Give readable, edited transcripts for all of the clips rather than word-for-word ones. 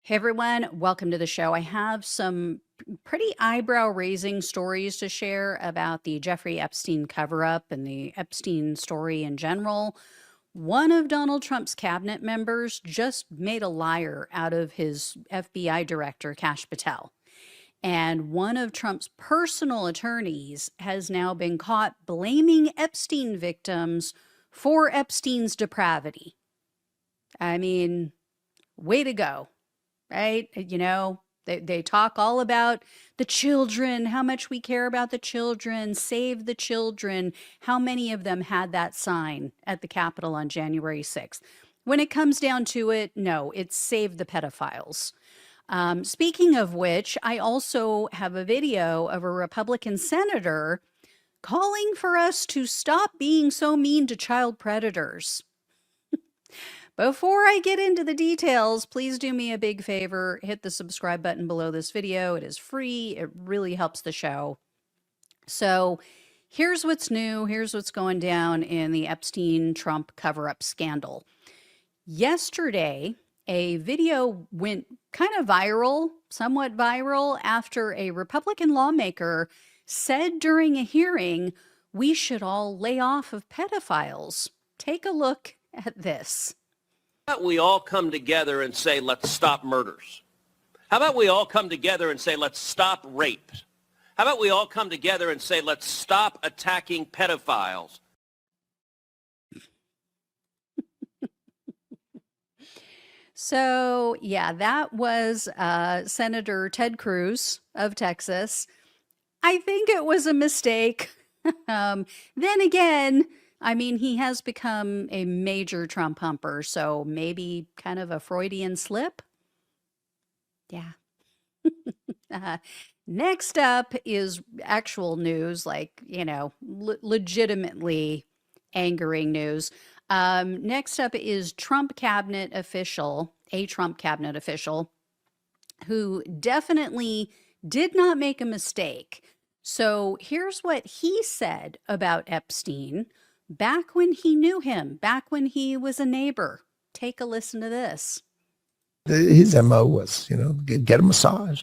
Hey everyone, welcome to the show. I have some pretty eyebrow-raising stories to share about the Jeffrey Epstein cover-up and the Epstein story in general. One of Donald Trump's cabinet members just made a liar out of his FBI director, Kash Patel. And one of Trump's personal attorneys has now been caught blaming Epstein victims for Epstein's depravity. I mean, way to go. Right? They talk all about the children, how much we care about the children, save the children. How many of them had that sign at the Capitol on January 6th? When it comes down to it, no, it's save the pedophiles. Speaking of which, I also have a video of a Republican senator calling for us to stop being so mean to child predators. Before I get into the details, please do me a big favor. Hit the subscribe button below this video. It is free. It really helps the show. So here's what's new. Here's what's going down in the Epstein-Trump cover-up scandal. Yesterday, a video went kind of viral, somewhat viral, after a Republican lawmaker said during a hearing, we should all lay off of pedophiles. Take a look at this. How about we all come together and say, let's stop murders? How about we all come together and say, let's stop rape? How about we all come together and say, let's stop attacking pedophiles? So, yeah, that was Senator Ted Cruz of Texas. I think it was a mistake. Then again, I mean, he has become a major Trump humper, so maybe kind of a Freudian slip. Yeah. Next up is actual news, like, legitimately angering news. Next up is a Trump cabinet official who definitely did not make a mistake. So here's what he said about Epstein back when he knew him, back when he was a neighbor. Take a listen to this. His MO was, get a massage.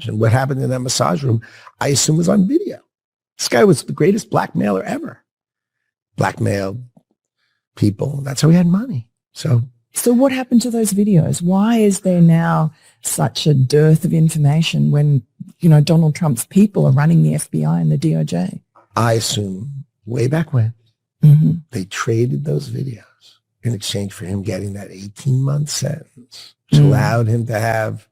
And what happened in that massage room, I assume, was on video. This guy was the greatest blackmailer ever. Blackmailed people. That's how he had money. So what happened to those videos? Why is there now such a dearth of information when, Donald Trump's people are running the FBI and the DOJ? I assume way back when, they traded those videos in exchange for him getting that 18-month sentence, which allowed him to have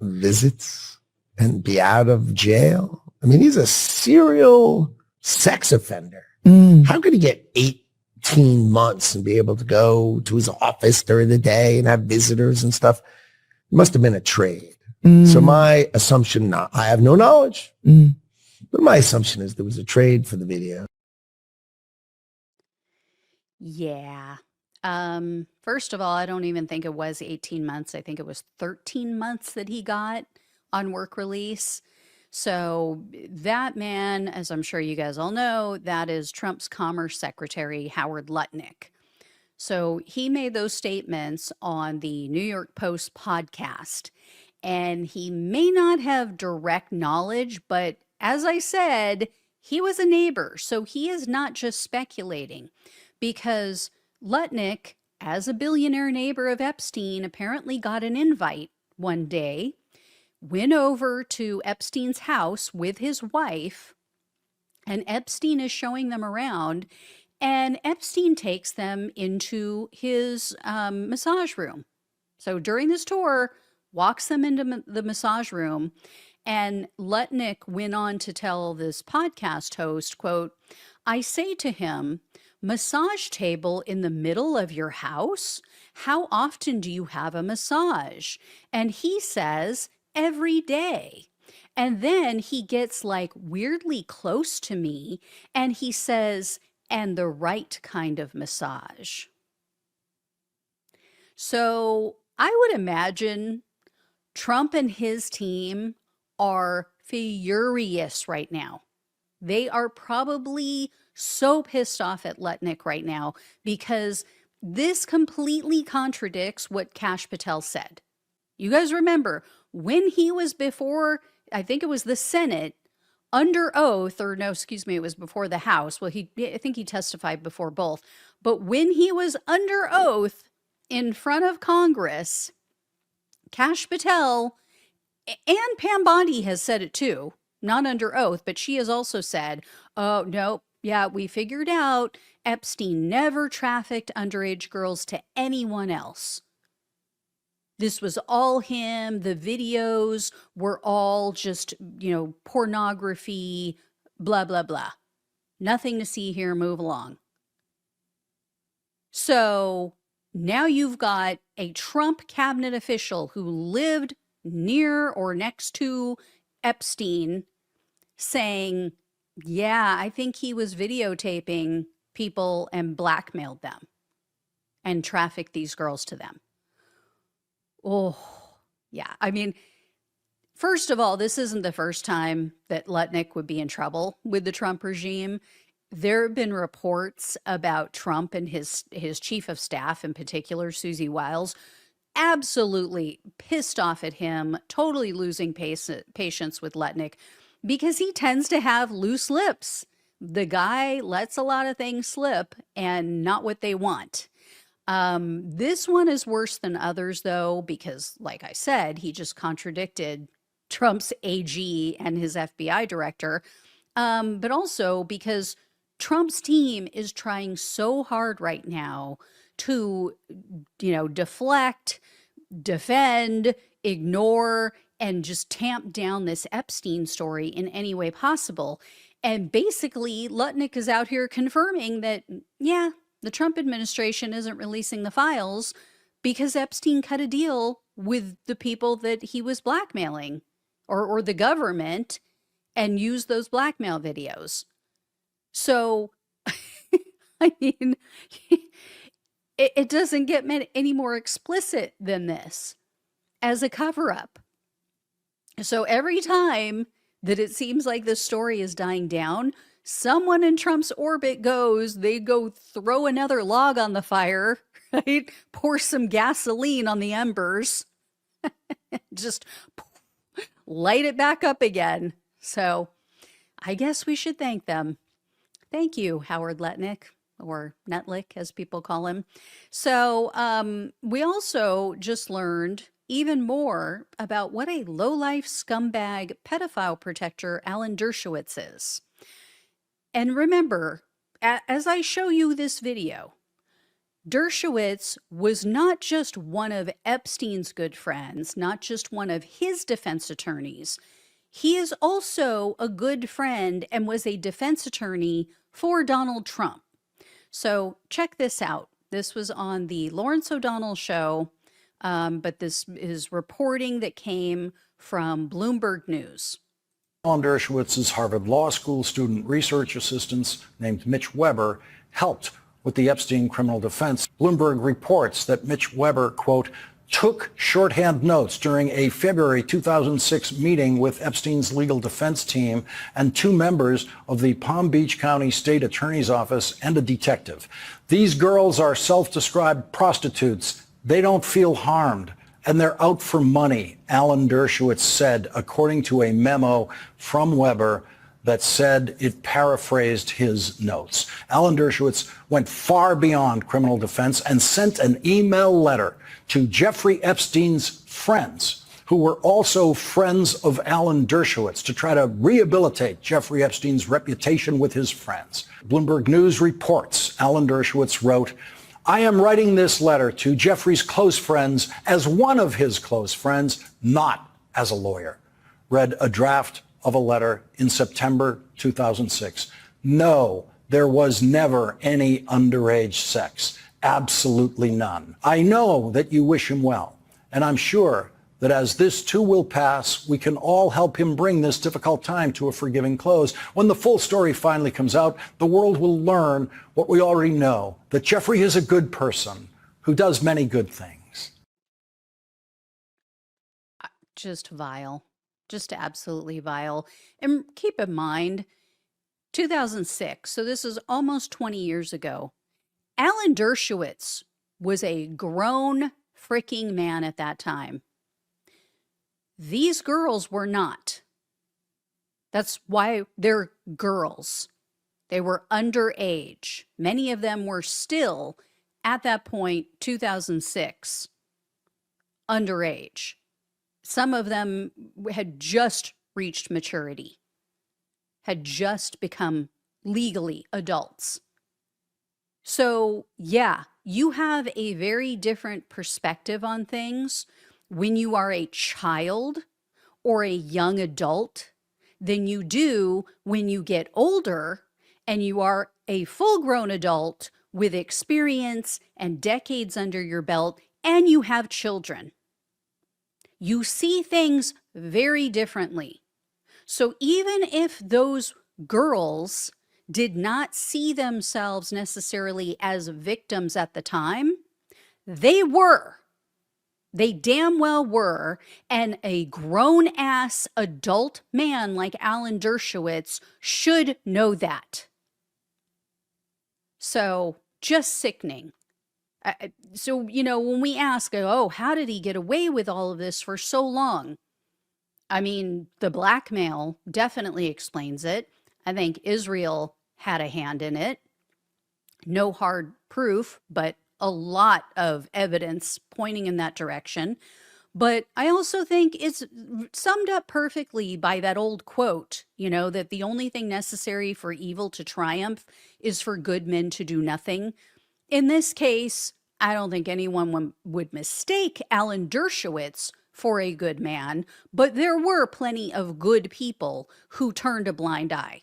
visits and be out of jail. I mean, he's a serial sex offender. How could he get 18 months and be able to go to his office during the day and have visitors and stuff? It must have been a trade. So my assumption, I have no knowledge, but my assumption is there was a trade for the video. Yeah. First of all, I don't even think it was 18 months. I think it was 13 months that he got on work release. So that man, as I'm sure you guys all know, that is Trump's Commerce Secretary, Howard Lutnick. So he made those statements on the New York Post podcast, and he may not have direct knowledge, but as I said, he was a neighbor. So he is not just speculating, because Lutnick, as a billionaire neighbor of Epstein, apparently got an invite one day, went over to Epstein's house with his wife, and Epstein is showing them around, and Epstein takes them into his massage room. So during this tour, walks them into the massage room, and Lutnick went on to tell this podcast host, quote, I say to him, massage table in the middle of your house? How often do you have a massage? And he says, every day. And then he gets like weirdly close to me and he says, and the right kind of massage. So I would imagine Trump and his team are furious right now. They are probably so pissed off at Lutnick right now because this completely contradicts what Kash Patel said. You guys remember when he was before, I think it was the Senate, under oath, or no, excuse me, it was before the House. Well, I think he testified before both. But when he was under oath in front of Congress, Kash Patel and Pam Bondi has said it too, not under oath, but she has also said, oh, no, yeah, we figured out Epstein never trafficked underage girls to anyone else. This was all him. The videos were all just, pornography, blah, blah, blah. Nothing to see here. Move along. So now you've got a Trump cabinet official who lived near or next to Epstein saying, yeah, I think he was videotaping people and blackmailed them and trafficked these girls to them. Oh, yeah. I mean, first of all, this isn't the first time that Lutnick would be in trouble with the Trump regime. There have been reports about Trump and his chief of staff, in particular, Susie Wiles, absolutely pissed off at him, totally losing patience with Lutnick because he tends to have loose lips. The guy lets a lot of things slip and not what they want. This one is worse than others, though, because, like I said, he just contradicted Trump's AG and his FBI director, but also because Trump's team is trying so hard right now to, deflect, defend, ignore, and just tamp down this Epstein story in any way possible. And basically, Lutnick is out here confirming that, yeah, the Trump administration isn't releasing the files because Epstein cut a deal with the people that he was blackmailing or the government and used those blackmail videos. So, I mean, it doesn't get any more explicit than this as a cover-up. So every time that it seems like this story is dying down, someone in Trump's orbit they go throw another log on the fire, right? Pour some gasoline on the embers, just light it back up again. So I guess we should thank them. Thank you, Howard Lutnick, or Nutlick, as people call him. So we also just learned even more about what a lowlife scumbag pedophile protector Alan Dershowitz is. And remember, as I show you this video, Dershowitz was not just one of Epstein's good friends, not just one of his defense attorneys. He is also a good friend and was a defense attorney for Donald Trump. So check this out. This was on the Lawrence O'Donnell show, but this is reporting that came from Bloomberg News. Alan Dershowitz's Harvard Law School student research assistant named Mitch Weber helped with the Epstein criminal defense. Bloomberg reports that Mitch Weber, quote, took shorthand notes during a February 2006 meeting with Epstein's legal defense team and two members of the Palm Beach County State Attorney's Office and a detective. These girls are self-described prostitutes. They don't feel harmed, and they're out for money, Alan Dershowitz said, according to a memo from Weber that said it paraphrased his notes. Alan Dershowitz went far beyond criminal defense and sent an email letter to Jeffrey Epstein's friends, who were also friends of Alan Dershowitz, to try to rehabilitate Jeffrey Epstein's reputation with his friends. Bloomberg News reports Alan Dershowitz wrote, I am writing this letter to Jeffrey's close friends as one of his close friends, not as a lawyer. Read a draft of a letter in September 2006. No, there was never any underage sex. Absolutely none. I know that you wish him well, and I'm sure that as this too will pass, we can all help him bring this difficult time to a forgiving close. When the full story finally comes out, the world will learn what we already know, that Jeffrey is a good person who does many good things. Just vile. Just absolutely vile. And keep in mind, 2006, so this is almost 20 years ago, Alan Dershowitz was a grown freaking man at that time. These girls were not. That's why they're girls. They were underage. Many of them were still, at that point, 2006, underage. Some of them had just reached maturity, had just become legally adults. So, yeah, you have a very different perspective on things when you are a child or a young adult than you do when you get older and you are a full-grown adult with experience and decades under your belt and you have children. You see things very differently. So even if those girls did not see themselves necessarily as victims at the time, they were. They damn well were. And a grown-ass adult man like Alan Dershowitz should know that. So just sickening. So, when we ask, oh, how did he get away with all of this for so long? I mean, the blackmail definitely explains it. I think Israel had a hand in it. No hard proof, but a lot of evidence pointing in that direction. But I also think it's summed up perfectly by that old quote, that the only thing necessary for evil to triumph is for good men to do nothing. In this case, I don't think anyone would mistake Alan Dershowitz for a good man, but there were plenty of good people who turned a blind eye.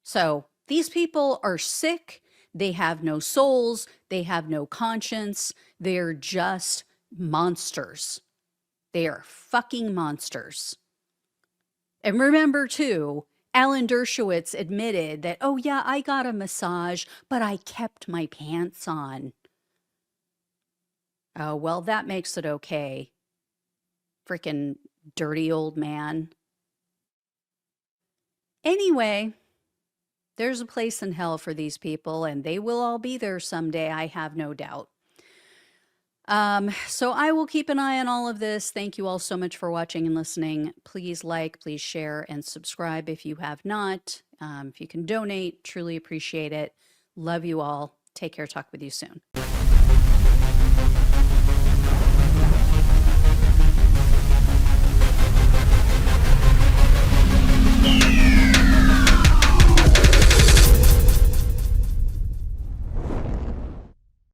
So these people are sick. They have no souls. They have no conscience. They're just monsters. They are fucking monsters. And remember, too, Alan Dershowitz admitted that, oh, yeah, I got a massage, but I kept my pants on. Oh, well, that makes it okay. Frickin' dirty old man. Anyway, there's a place in hell for these people, and they will all be there someday, I have no doubt. So I will keep an eye on all of this. Thank you all so much for watching and listening. Please like, please share, and subscribe if you have not. If you can donate, truly appreciate it. Love you all. Take care. Talk with you soon.